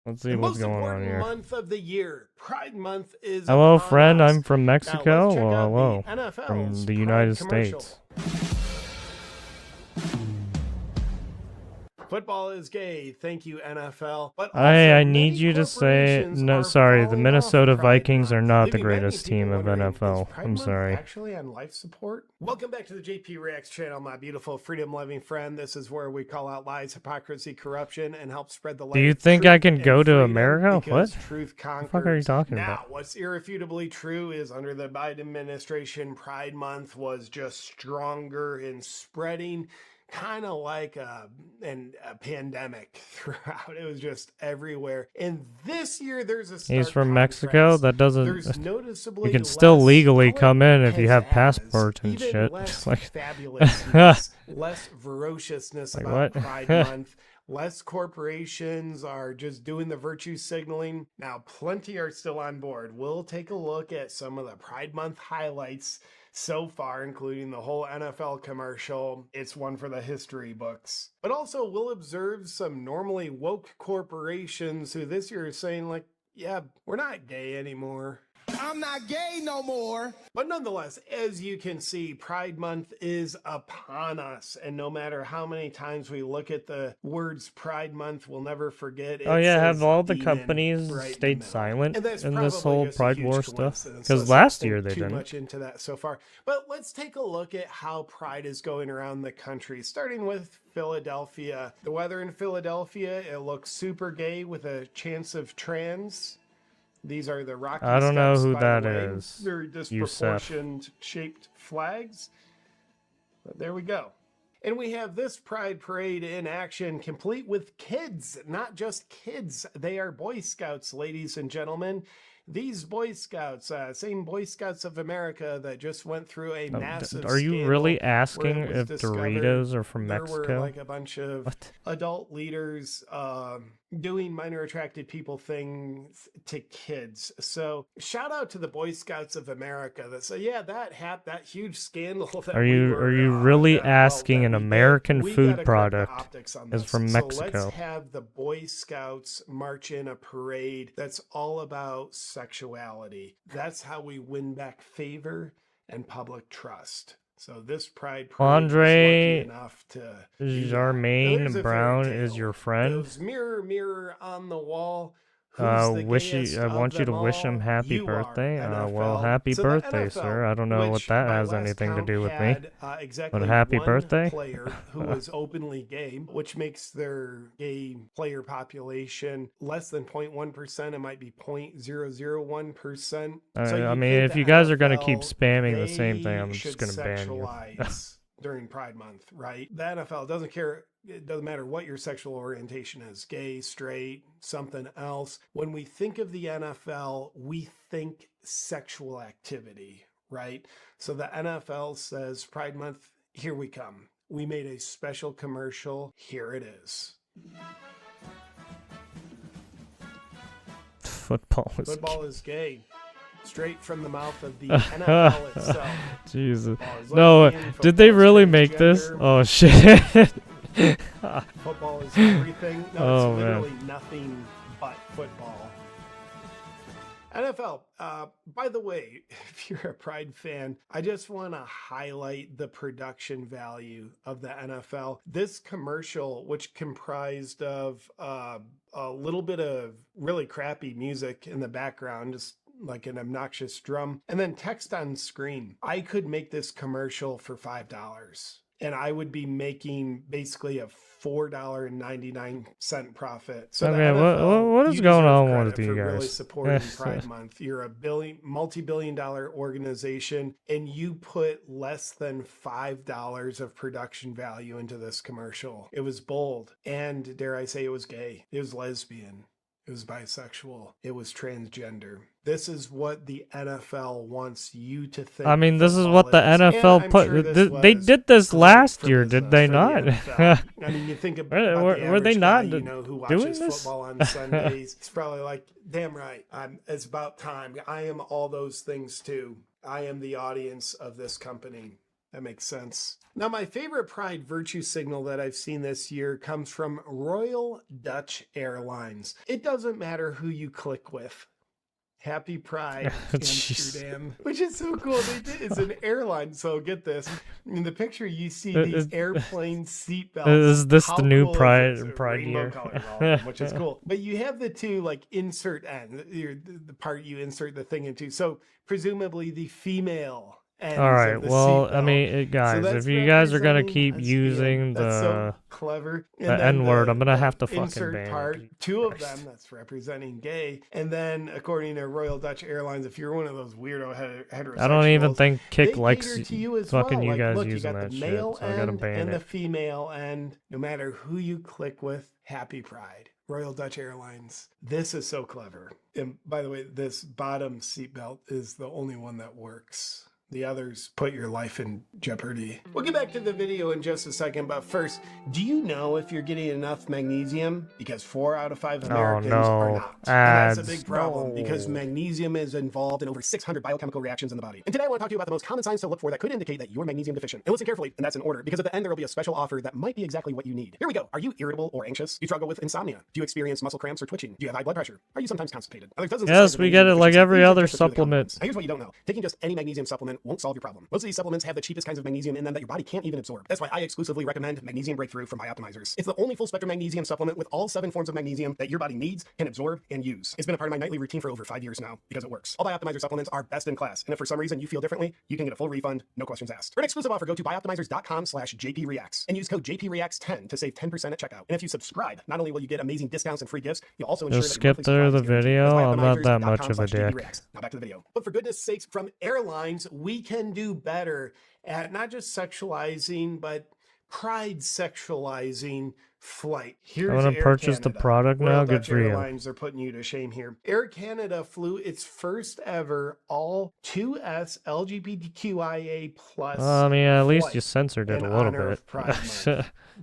Let's see The what's most going on important here. month of the year, Pride Month, is Hello, upon friend. us. I'm from Now Mexico. let's check Well, out hello. the NFL's From the Pride United commercial. States. Football is gay. Thank you, NFL. But also, I need many you to say corporations no. are Sorry, the falling Minnesota off Pride Vikings are Month, not the leaving many greatest people team of wondering, NFL. is Pride I'm Month sorry. actually on life support? Welcome back to the JP Reacts channel, my beautiful freedom-loving friend. This is where we call out lies, hypocrisy, corruption, and help spread the light. Do you of think truth I can and go to freedom, America? because What? truth The fuck are you conquers. talking Now, about? what's irrefutably true is under the Biden administration, Pride Month was just stronger in spreading, kind of like a pandemic throughout. It was just everywhere. And this year, there's a stark He's from contrast. Mexico? That doesn't... There's noticeably You can still less, legally call it come in if you have pizzazz, passports and even shit. less Like... fabulousness, less ferociousness Like about what? Pride Month. Less corporations are just doing the virtue signaling. Now, plenty are still on board. We'll take a look at some of the Pride Month highlights so far, including the whole NFL commercial. It's one for the history books. But also, we'll observe some normally woke corporations who this year are saying, like, yeah, we're not gay anymore. I'm not gay no more. But nonetheless, as you can see, Pride Month is upon us. And no matter how many times we look at the words Pride Month, we'll never forget. Oh yeah, have all the demon companies right in the stayed middle. silent And that's in this probably whole just a Pride huge War stuff? coincidence. Because Let's last not year think they too didn't. much into that so far. But let's take a look at how Pride is going around the country, starting with Philadelphia. The weather in Philadelphia, it looks super gay with a chance of trans. These are the Rocky I don't know Steps, who by that the way. is. Very disproportioned shaped flags. But there we go. And we have this Pride Parade in action, complete with kids, not just kids. They are Boy Scouts, ladies and gentlemen. These Boy Scouts, same Boy Scouts of America that just went through a massive Are you scandal really where asking it was if discovered Doritos are from there Mexico? were like a bunch of What? adult leaders doing minor attracted people things to kids. So shout out to the Boy Scouts of America that say, yeah, that huge scandal that Are you really asking an American food product is from Mexico? So let's have the Boy Scouts march in a parade that's all about sexuality. That's how we win back favor and public trust. So this Pride Parade Andre was lucky enough to Charmaine Brown is your friend. Goes mirror, mirror on the wall. I want you to wish him happy birthday. Well, happy birthday, sir. I don't know what that has anything to do with me. Exactly But happy one birthday. player who was openly gay, which makes their gay player population less than 0.1%. It might be 0.001%. I mean, if you guys are gonna keep spamming the same thing, I'm just gonna ban you. During Pride Month, right? The NFL doesn't care. It doesn't matter what your sexual orientation is, gay, straight, something else. When we think of the NFL, we think sexual activity, right? So the NFL says, Pride Month, here we come. We made a special commercial. Here it is. Football is gay. Straight from the mouth of the NFL itself. Jesus. No, did they really make this? Oh, shit. Football is everything. No, it's literally nothing but football. NFL, by the way, if you're a Pride fan, I just want to highlight the production value of the NFL. This commercial, which comprised of a little bit of really crappy music in the background, just like an obnoxious drum, and then text on screen. I could make this commercial for $5. And I would be making basically a $4.99 profit. So okay, what is going on with you guys? Really supporting Pride Month. You're a multi-billion-dollar organization, and you put less than $5 of production value into this commercial. It was bold, and dare I say, it was gay. It was lesbian. It was bisexual. It was transgender. This is what the NFL wants you to think. I mean, this is what the NFL put. They did this last year, did they not? I mean, you think about were they not who watches doing this? football on Sundays. It's probably like, damn right. It's about time. I am all those things too. I am the audience of this company. That makes sense. Now, my favorite Pride virtue signal that I've seen this year comes from Royal Dutch Airlines. It doesn't matter who you click with. Happy Pride, Jeez. Amsterdam, which is so cool. They did. It's an airline, so get this. In the picture, you see these airplane seatbelts. Is this How the new cool is Pride this? Pride Rainbow year? colors all of them, which is cool. But you have the two like insert end, the part you insert the thing into. So presumably the female. All right. Well, I mean, guys, So if you guys are gonna keep that's using so clever. And the N word, I'm gonna have to fucking insert ban part, it. two of them that's representing gay. And then according to Royal Dutch Airlines, if you're one of those weirdo heterosexuals, I don't even think Kick they likes cater to you as fucking well. you Like, guys look, using you got that the shit, male so I gotta end ban and the it. female end. No matter who you click with, happy Pride. Royal Dutch Airlines. This is so clever. And by the way, this bottom seatbelt is the only one that works. The others put your life in jeopardy. We'll get back to the video in just a second, but first, do you know if you're getting enough magnesium? Because 4 out of 5 Americans are not. And that's a big problem because magnesium is involved in over 600 biochemical reactions in the body. And today I want to talk to you about the most common signs to look for that could indicate that you're magnesium deficient. And listen carefully, and that's in order, because at the end there will be a special offer that might be exactly what you need. Here we go. Are you irritable or anxious? Do you struggle with insomnia? Do you experience muscle cramps or twitching? Do you have high blood pressure? Are you sometimes constipated? Yes, we get it like every other supplement. Here's what you don't know. Taking just any magnesium supplement won't solve your problem. Most of these supplements have the cheapest kinds of magnesium in them that your body can't even absorb. That's why I exclusively recommend Magnesium Breakthrough from Bioptimizers. It's the only full spectrum magnesium supplement with all 7 forms of magnesium that your body needs, can absorb, and use. It's been a part of my nightly routine for over 5 years now because it works. All Bioptimizer supplements are best in class, and if for some reason you feel differently, you can get a full refund, no questions asked. For an exclusive offer, go to bioptimizers.com/JPReacts and use code JPReacts10 to save 10% at checkout. And if you subscribe, not only will you get amazing discounts and free gifts, you'll also ensure Just that skip through the video. I'm not that much of a dick. Now back to the video. But for goodness sakes, from airlines, we can do better at not just sexualizing, but pride sexualizing flight. Here's I want to purchase the product now. Good for you. Airlines are putting you to shame here. Air Canada flew its first ever all 2S LGBTQIA plus. I mean, at least you censored it a little bit.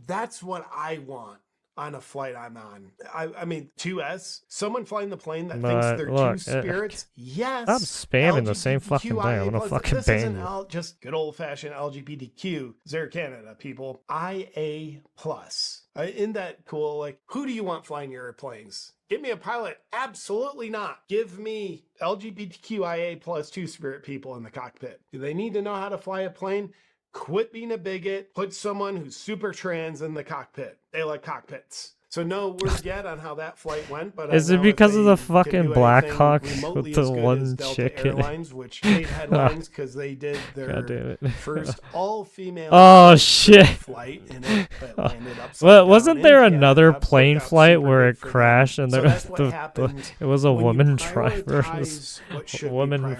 That's what I want on a flight I'm on. I mean, 2S, someone flying the plane that thinks they're two spirits. Yes. Stop spamming the same fucking thing. I'm gonna fucking ban you. Just good old-fashioned LGBTQ. Air Canada, people. IA plus. Isn't that cool? Like, who do you want flying your airplanes? Give me a pilot? Absolutely not. Give me LGBTQIA plus two-spirit people in the cockpit. Do they need to know how to fly a plane? Quit being a bigot. Put someone who's super trans in the cockpit. They like cockpits. So no word yet on how that flight went, but is it because of the fucking Blackhawk with the one chick in it? Which made headlines because they did their first all-female flight, and it landed upside down. Wasn't there another plane flight where it crashed and it was a woman driver, woman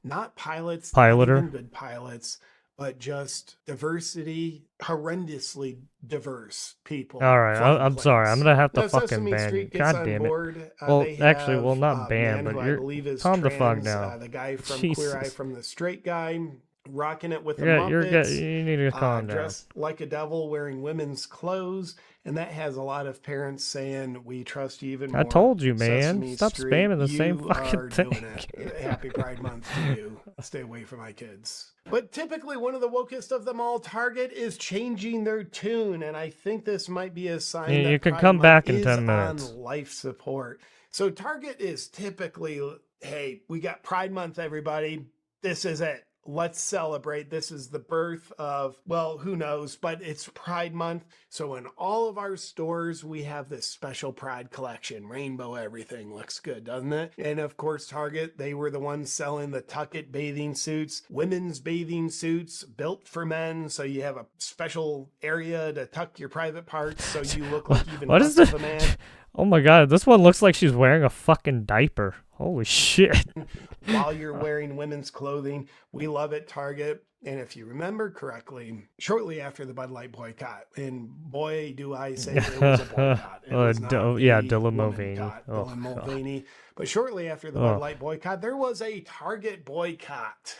not pilots, piloter, not even good pilots, but just diversity, horrendously diverse people. All right, I'm sorry. I'm going to have to fucking ban you. God damn it. Well, actually, well, not ban, but you're... Calm the fuck down. The guy from Queer Eye from the Straight Guy, rocking it with the Muppets. You need to calm down. Dressed like a devil, wearing women's clothes. And that has a lot of parents saying, we trust you even more. I told you, man. Sesame Stop Street, spamming the same fucking are thing. Doing it. Happy Pride Month to you. Stay away from my kids. But typically, one of the wokest of them all, Target, is changing their tune. And I think this might be a sign that you can Pride come Month back in is 10 minutes. on life support. So Target is typically, hey, we got Pride Month, everybody. This is it. Let's celebrate. This is the birth of, well, who knows, but it's Pride Month. So in all of our stores, we have this special Pride collection. Rainbow everything. Looks good, doesn't it? And of course, Target, they were the ones selling the Tuck It bathing suits, women's bathing suits built for men. So you have a special area to tuck your private parts so you look like even less of a man. Oh my god, this one looks like she's wearing a fucking diaper. Holy shit. While you're wearing women's clothing, we love it, Target. And if you remember correctly, shortly after the Bud Light boycott, and boy, do I say it was a boycott. It was not Dylan Mulvaney. Dylan Mulvaney. But shortly after the Bud Light boycott, there was a Target boycott.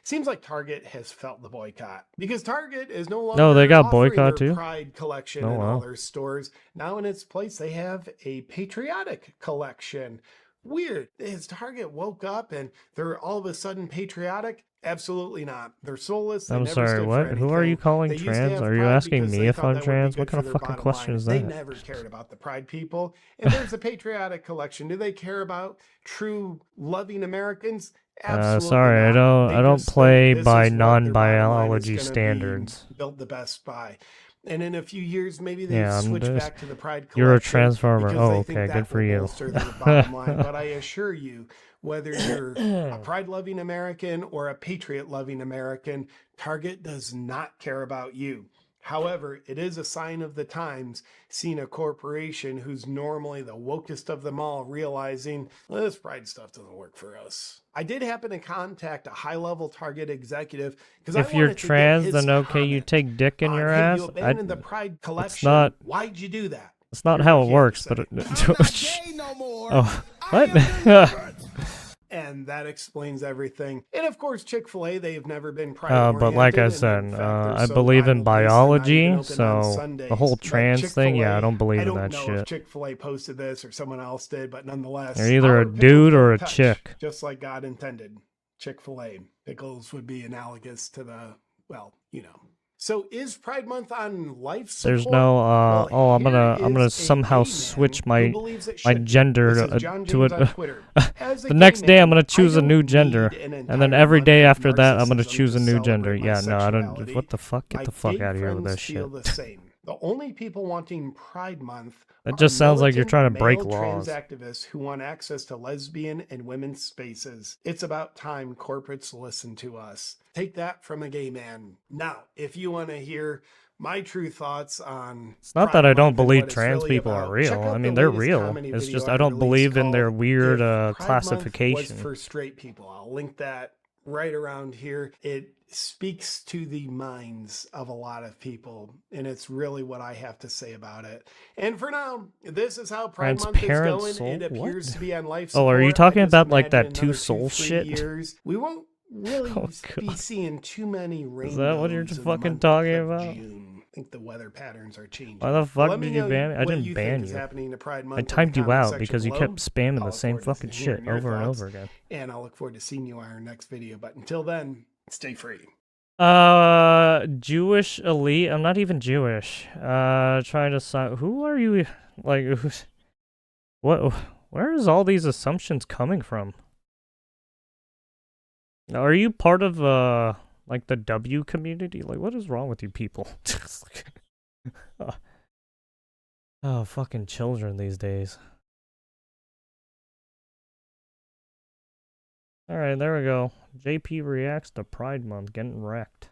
Seems like Target has felt the boycott because Target is no longer they got offering boycott their too. Pride collection in all their stores. Now in its place, they have a patriotic collection. Weird. As Target woke up and they're all of a sudden patriotic, Absolutely not. They're soulless. They I'm never sorry, stood for what? Who are you anything. calling They used to trans? have Are you pride asking because me they if thought I'm that would be trans? What good kind for of their fucking bottom question line. is They that? never cared about the pride people. And there's a patriotic collection. Do they care about true loving Americans? Absolutely Sorry, not. I They don't just think play this by is what their bottom line is non-biology going to be standards. built the best by. And in a few years, maybe they Yeah, switch back to the Pride you're a collection transformer. because Oh, they think okay, good that for will you. bolster their bottom line. But I assure you, whether you're a pride-loving American or a patriot-loving American, Target does not care about you. However, it is a sign of the times seeing a corporation who's normally the wokest of them all realizing, well, this pride stuff doesn't work for us. I did happen to contact a high-level Target executive because I If you're wanted to get trans, his then okay, you comment take dick in on, your hey, you ass. abandoned the pride collection. It's not. Why'd you do that? It's not Here's how what it he had to works, say. but I'm not gay no more. oh, I am what? delivered. And that explains everything. And of course, Chick-fil-A, they've never been pride But like I oriented. said, And in fact, they're I so believe in Bible-based, they're not even biology, open on so Sundays. the whole But trans thing, yeah, I Chick-fil-A, don't believe I in don't that know shit. if Chick-fil-A posted this or someone else did, but nonetheless, You're either our a pickles dude or a don't touch, chick. just like God intended. Chick-fil-A pickles would be analogous to the, well, you know. So is Pride Month on life support? There's no Well, oh, I'm here gonna is a somehow gay man switch who my believes it my should be. gender This is John to James it. on Twitter. As a The gay next day I'm man, gonna I choose a don't new need gender, an and then entire every month day of after that I'm gonna narcissism choose to a new gender. celebrate my Yeah, no, I don't. sexuality. What the fuck? Get My the fuck gay out of here with friends that shit. feel the same. The only people wanting Pride Month That are just sounds like you're militant trying to break male trans laws. activists who want access to lesbian and women's spaces. It's about time corporates listen to us. Take that from a gay man. Now, if you want to hear my true thoughts on It's not Pride that I don't Month and believe what it's trans really people are about, real. check I out mean, the they're latest real. comedy It's video just I I don't released believe in their called weird If Pride Month was classification. for straight people. I'll link that right around here. It speaks to the minds of a lot of people, and it's really what I have to say about it. And for now, this is how Pride Month is Transparent going. soul? It appears What? to be on life Oh, support. are you I talking just about like imagine that two another soul 2-3 shit? years, we won't really Oh be god. seeing too many rainbows. Is that what you're in the fucking month talking of about? June. I think the weather patterns are changing. Why the But fuck let me did you know ban me? I what didn't you ban think is you. happening to Pride I Month in the timed you comment out section because you below. kept spamming I'll the look same forward to fucking hearing shit your over and thoughts, over again. and I'll look forward to seeing you on our next video. But until then, stay free. Jewish elite. I'm not even Jewish. Trying to sign. Who are you? Like, what? Where is all these assumptions coming from? Are you part of like the W community? Like, what is wrong with you people? Oh, fucking children these days. Alright, there we go. JP reacts to Pride Month, getting wrecked.